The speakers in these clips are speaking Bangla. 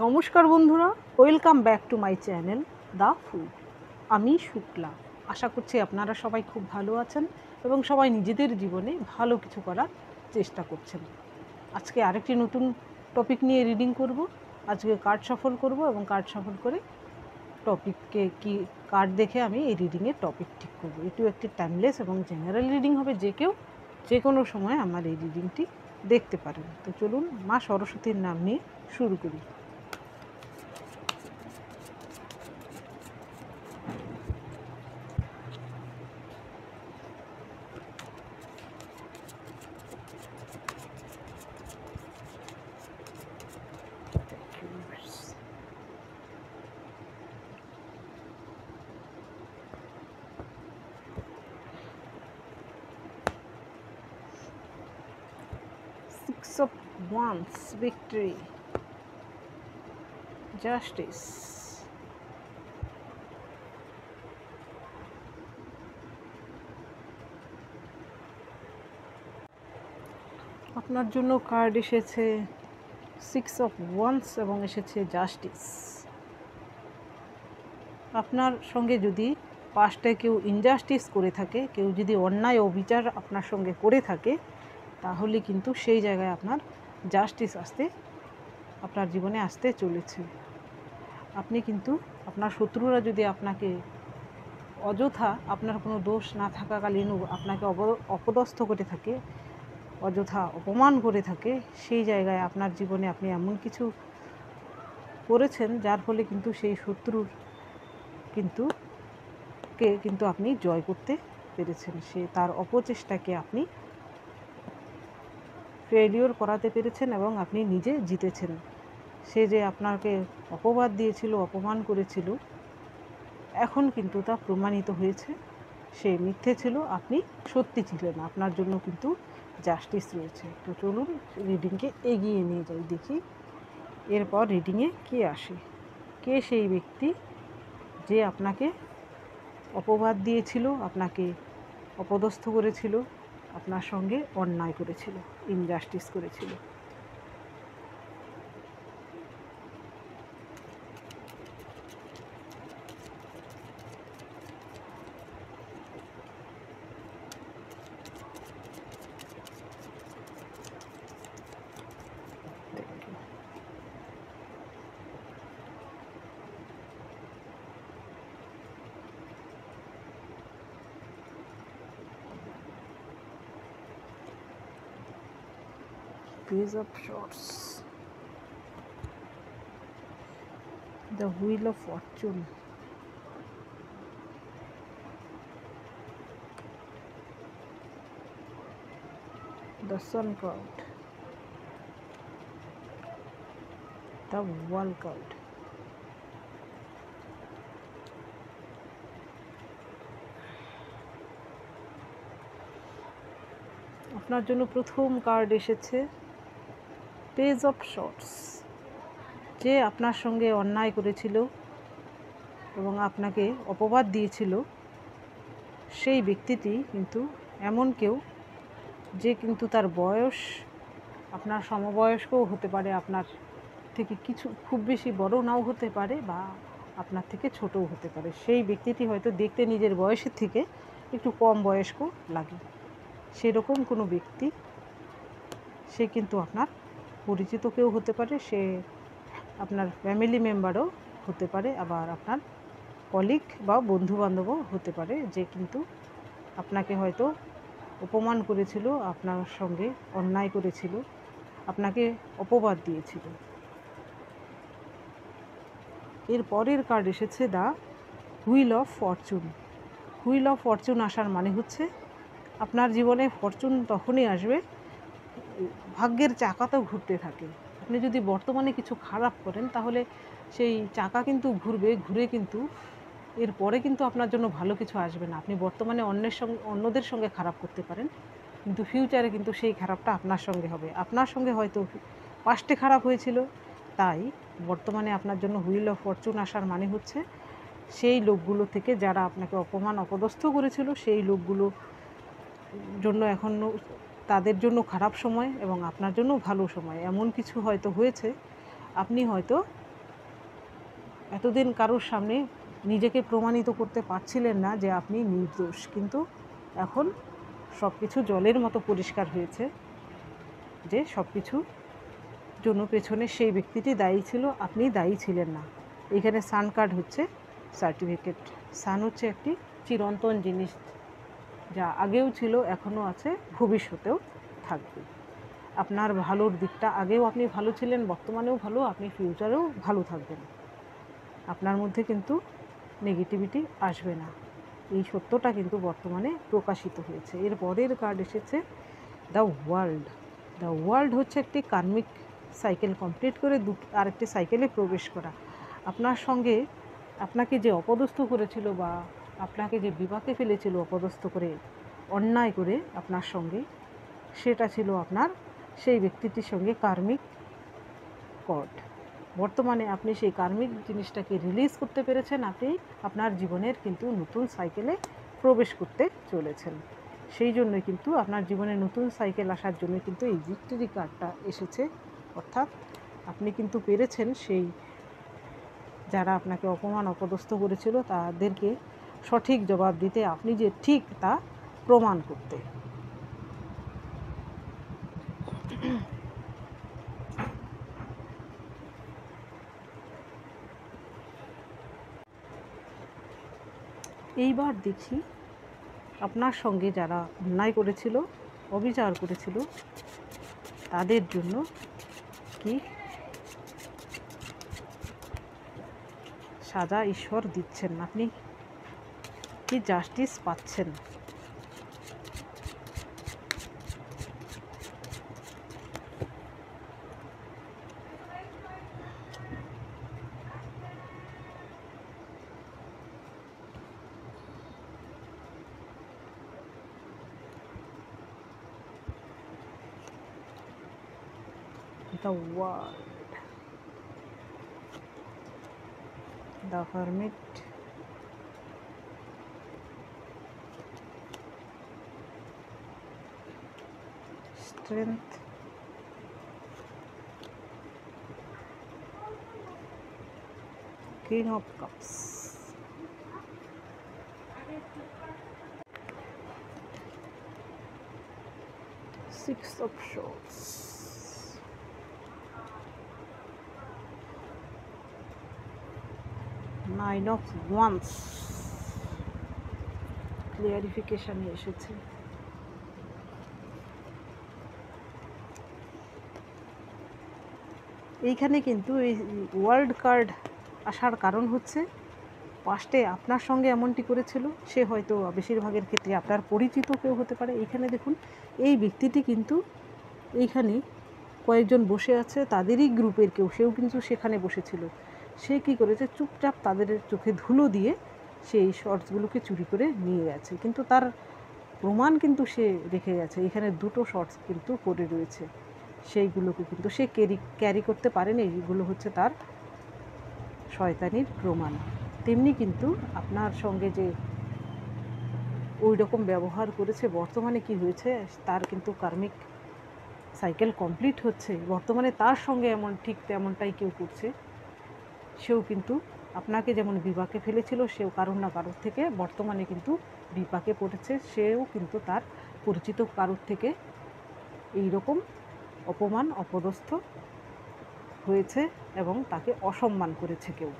নমস্কার বন্ধুরা, welcome back to my channel the food. আমি শুক্লা। আশা করছি আপনারা সবাই খুব ভালো আছেন এবং সবাই নিজেদের জীবনে ভালো কিছু করার চেষ্টা করছেন। আজকে আরেকটি নতুন টপিক নিয়ে রিডিং করব। আজকে কার্ড সফল করব এবং কার্ড সফল করে টপিককে কি কার্ড দেখে আমি এই রিডিংয়ের টপিক ঠিক করব। এটিও একটি টাইমলেস এবং জেনারেল রিডিং হবে, যে কেউ যে কোনো সময় আমার এই রিডিংটি দেখতে পারেন। তো চলুন মা সরস্বতীর নাম নিয়ে শুরু করি। Six of Wands, victory, justice, আপনার জন্য কার্ড এসেছে সিক্স অফ ওয়ান্স এবং এসেছে জাস্টিস। আপনার সঙ্গে যদি পাস্টে কেউ ইনজাস্টিস করে থাকে, কেউ যদি অন্যায় অবিচার আপনার সঙ্গে করে থাকে, তাহলে কিন্তু সেই জায়গায় আপনার জাস্টিস আপনার জীবনে আসতে চলেছে। আপনি কিন্তু আপনার শত্রুরা যদি আপনাকে অযথা, আপনার কোনো দোষ না থাকাকালীনও আপনাকে অপদস্থ করে থাকে, অযথা অপমান করে থাকে, সেই জায়গায় আপনার জীবনে আপনি এমন কিছু করেছেন যার ফলে কিন্তু সেই শত্রুর কিন্তু আপনি জয় করতে পেরেছেন। সে তার অপচেষ্টাকে আপনি ফেলিওর করাতে পেরেছেন এবং আপনি নিজে জিতেছেন। সে যে আপনাকে অপবাদ দিয়েছিল, অপমান করেছিল, এখন কিন্তু তা প্রমাণিত হয়েছে সে মিথ্যে ছিল, আপনি সত্যি ছিলেন। আপনার জন্য কিন্তু জাস্টিস রয়েছে। তো চলুন রিডিংকে এগিয়ে নিয়ে যাই, দেখি এরপর রিডিংয়ে কে আসে। কে সেই ব্যক্তি যে আপনাকে অপবাদ দিয়েছিল, আপনাকে অপদস্থ করেছিল, আপনার সঙ্গে অন্যায় করেছিল, ইনজাস্টিস করেছিল। Page of Swords, the Wheel of Fortune, the Sun card, the World card. আপনার জন্য প্রথম কার্ড এসেছে পেজ অফ শর্টস। যে আপনার সঙ্গে অন্যায় করেছিল এবং আপনাকে অপবাদ দিয়েছিল, সেই ব্যক্তিটি কিন্তু এমন কেউ যে কিন্তু তার বয়স আপনার সমবয়স্কও হতে পারে, আপনার থেকে কিছু খুব বেশি বড় নাও হতে পারে, বা আপনার থেকে ছোটও হতে পারে। সেই ব্যক্তিটি হয়তো দেখতে নিজের বয়সের থেকে একটু কম বয়স্ক লাগে, সেরকম কোনো ব্যক্তি। সে কিন্তু আপনার পরিচিত কেউ হতে পারে, সে আপনার ফ্যামিলি মেম্বারও হতে পারে, আবার আপনার কলিগ বা বন্ধুবান্ধবও হতে পারে, যে কিন্তু আপনাকে হয়তো অপমান করেছিল, আপনার সঙ্গে অন্যায় করেছিল, আপনাকে অপবাদ দিয়েছিল। এর পরের কার্ড এসেছে the wheel of Fortune. Wheel of Fortune আসার মানে হচ্ছে আপনার জীবনে ফরচুন তখনই আসবে, ভাগ্যের চাকা তো ঘুরতে থাকে। আপনি যদি বর্তমানে কিছু খারাপ করেন, তাহলে সেই চাকা কিন্তু ঘুরবে, ঘুরে কিন্তু এরপরে কিন্তু আপনার জন্য ভালো কিছু আসবে না। আপনি বর্তমানে অন্যদের সঙ্গে খারাপ করতে পারেন, কিন্তু ফিউচারে কিন্তু সেই খারাপটা আপনার সঙ্গে হবে। আপনার সঙ্গে হয়তো পাস্টে খারাপ হয়েছিল, তাই বর্তমানে আপনার জন্য হুইল অফ ফরচুন আসার মানে হচ্ছে সেই লোকগুলো থেকে যারা আপনাকে অপমান অপদস্থ করেছিল, সেই লোকগুলো জন্য এখন তাদের জন্য খারাপ সময় এবং আপনার জন্য ভালো সময়, এমন কিছু হয়তো হয়েছে। আপনি হয়তো এতদিন কারোর সামনে নিজেকে প্রমাণিত করতে পারছিলেন না যে আপনি নির্দোষ, কিন্তু এখন সব কিছু জলের মতো পরিষ্কার হয়েছে যে সব কিছু জন্য পেছনে সেই ব্যক্তিটি দায়ী ছিল, আপনি দায়ী ছিলেন না। এখানে সান কার্ড হচ্ছে সার্টিফিকেট। সান হচ্ছে একটি চিরন্তন জিনিস, যা আগেও ছিল, এখনও আছে, ভবিষ্যতেও থাকবে। আপনার ভালোর দিকটা, আগেও আপনি ভালো ছিলেন, বর্তমানেও ভালো, আপনি ফিউচারেও ভালো থাকবেন। আপনার মধ্যে কিন্তু নেগেটিভিটি আসবে না, এই সত্যটা কিন্তু বর্তমানে প্রকাশিত হয়েছে। এর পরের কার্ড এসেছে দ্য ওয়ার্ল্ড। দ্য ওয়ার্ল্ড হচ্ছে একটি কার্মিক সাইকেল কমপ্লিট করে আরেকটি সাইকেলে প্রবেশ করা। আপনার সঙ্গে আপনাকে যে অপদস্থ করেছিল বা আপনাকে যে বিপাকে ফেলেছিল অপদস্থ করে, অন্যায় করে আপনার সঙ্গে, সেটা ছিল আপনার সেই ব্যক্তিটির সঙ্গে কার্মিক কর্ড। বর্তমানে আপনি সেই কার্মিক জিনিসটাকে রিলিজ করতে পেরেছেন, আপনি আপনার জীবনের কিন্তু নতুন সাইকেলে প্রবেশ করতে চলেছেন। সেই জন্যই কিন্তু আপনার জীবনে নতুন সাইকেল আসার জন্য কিন্তু এই ভিক্টরি কার্ডটা এসেছে। অর্থাৎ আপনি কিন্তু পেরেছেন সেই যারা আপনাকে অপমান অপদস্থ করেছিল তাদেরকে সঠিক জবাব দিতে, আপনি যে ঠিক তা প্রমাণ করতে। এইবার দেখি আপনার সঙ্গে যারা অন্যায় করেছিল, অবিচার করেছিল, তাদের জন্য কি সাজা ঈশ্বর দিচ্ছেন, আপনি কি জাস্টিস পাচ্ছেন। The world, the hermit, strength, king of cups, six of swords, nine of wands, clarification এসেছে। এইখানে কিন্তু এই ওয়ার্ল্ড কার্ড আসার কারণ হচ্ছে পাস্টে আপনার সঙ্গে এমনটি করেছিল, সে হয়তো বেশিরভাগের ক্ষেত্রে আপনার পরিচিত কেউ হতে পারে। এইখানে দেখুন এই ব্যক্তিটি কিন্তু এইখানে কয়েকজন বসে আছে, তাদেরই গ্রুপের কেউ, সেও কিন্তু সেখানে বসেছিল। সে কী করেছে, চুপচাপ তাদের চোখে ধুলো দিয়ে সেই শর্টসগুলোকে চুরি করে নিয়ে গেছে, কিন্তু তার প্রমাণ কিন্তু সে রেখে গেছে। এখানে দুটো শর্টস কিন্তু পড়ে রয়েছে, সেইগুলোকে কিন্তু সে ক্যারি করতে পারেনি। এইগুলো হচ্ছে তার শয়তানির প্রমাণ। তেমনি কিন্তু আপনার সঙ্গে যে ওই রকম ব্যবহার করেছে, বর্তমানে কি হয়েছে, তার কিন্তু কার্মিক সাইকেল কমপ্লিট হচ্ছে। বর্তমানে তার সঙ্গে এমন ঠিক তেমনটাই কেউ করছে। সেও কিন্তু আপনাকে যেমন বিপাকে ফেলেছিল, সেও কারোর না কারোর থেকে বর্তমানে কিন্তু বিপাকে পড়েছে। সেও কিন্তু তার পরিচিত কারোর থেকে এই রকম অপমান অপদস্থ হয়েছে এবং তাকে অসম্মান করেছে কেউ।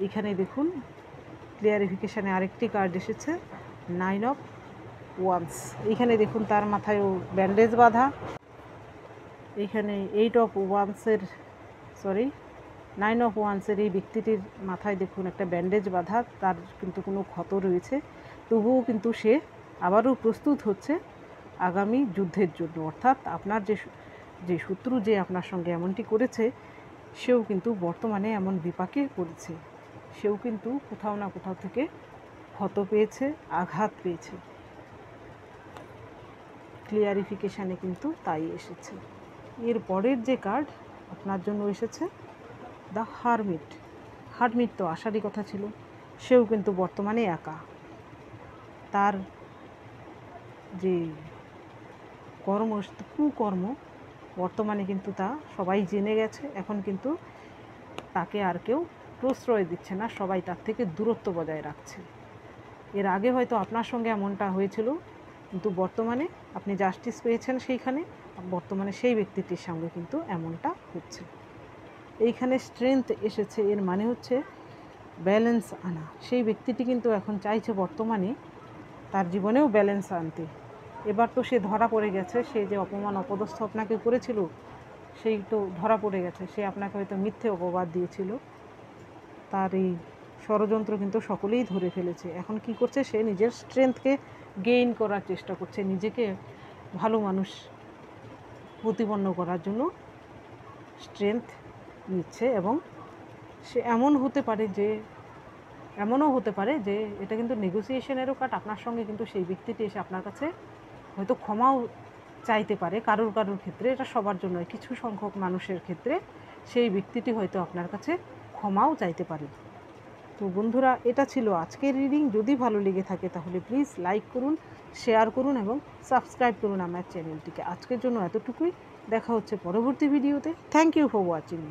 এখানে দেখুন ক্লিয়ারিফিকেশানে আরেকটি কার্ড এসেছে, নাইন অফ ওয়ান্স। এইখানে দেখুন তার মাথায়ও ব্যান্ডেজ বাঁধা। এইখানে এইট অফ ওয়ান্সের নাইন অফ ওয়ান্সের এই ব্যক্তিটির মাথায় দেখুন একটা ব্যান্ডেজ বাঁধা, তার কিন্তু কোনো ক্ষত রয়েছে, তবুও কিন্তু সে আবারও প্রস্তুত হচ্ছে আগামী যুদ্ধের জন্য। অর্থাৎ আপনার যে শত্রু যে আপনার সঙ্গে এমনটি করেছে, সেও কিন্তু বর্তমানে এমন বিপাকে পড়েছে। সেও কিন্তু কোথাও না কোথাও থেকে ক্ষত পেয়েছে, আঘাত পেয়েছে। ক্লিয়ারিফিকেশানে কিন্তু তাই এসেছে। এর পরের যে কার্ড আপনার জন্য এসেছে, দ্য হারমিট। হারমিট তো আসারই কথা ছিল, সেও কিন্তু বর্তমানে একা। তার যে কুকর্ম বর্তমানে কিন্তু তা সবাই জেনে গেছে। এখন কিন্তু তাকে আর কেউ প্রশ্রয় দিচ্ছে না, সবাই তার থেকে দূরত্ব বজায় রাখছে। এর আগে হয়তো আপনার সঙ্গে এমনটা হয়েছিল, কিন্তু বর্তমানে আপনি জাস্টিস পেয়েছেন সেইখানে, বর্তমানে সেই ব্যক্তিটির সঙ্গে কিন্তু এমনটা হচ্ছে। এইখানে স্ট্রেংথ এসেছে, এর মানে হচ্ছে ব্যালেন্স আনা। সেই ব্যক্তিটি কিন্তু এখন চাইছে বর্তমানে তার জীবনেও ব্যালেন্স আনতে। এবার তো সে ধরা পড়ে গেছে, সে যে অপমান অপদস্থ আপনাকে করেছিল সেই তো ধরা পড়ে গেছে। সে আপনাকে হয়তো মিথ্যে অপবাদ দিয়েছিল, তার এই ষড়যন্ত্র কিন্তু সকলেই ধরে ফেলেছে। এখন কি করছে, সে নিজের স্ট্রেংথকে গেইন করার চেষ্টা করছে, নিজেকে ভালো মানুষ প্রতিপন্ন করার জন্য স্ট্রেংথ নিচ্ছে। এবং সে এমনও হতে পারে যে এটা কিন্তু নেগোসিয়েশনেরও কাট। আপনার সঙ্গে কিন্তু সেই ব্যক্তিটি এসে আপনার কাছে হয়তো ক্ষমাও চাইতে পারে কারোর ক্ষেত্রে, এটা সবার জন্য, কিছু সংখ্যক মানুষের ক্ষেত্রে সেই ব্যক্তিটি হয়তো আপনার কাছে ক্ষমাও চাইতে পারে। তো বন্ধুরা, এটা ছিল আজকের রিডিং। যদি ভালো লেগে থাকে তাহলে প্লিজ লাইক করুন, শেয়ার করুন এবং সাবস্ক্রাইব করুন আমার চ্যানেলটিকে। আজকের জন্য এতটুকুই, দেখা হচ্ছে পরবর্তী ভিডিওতে। Thank you for watching.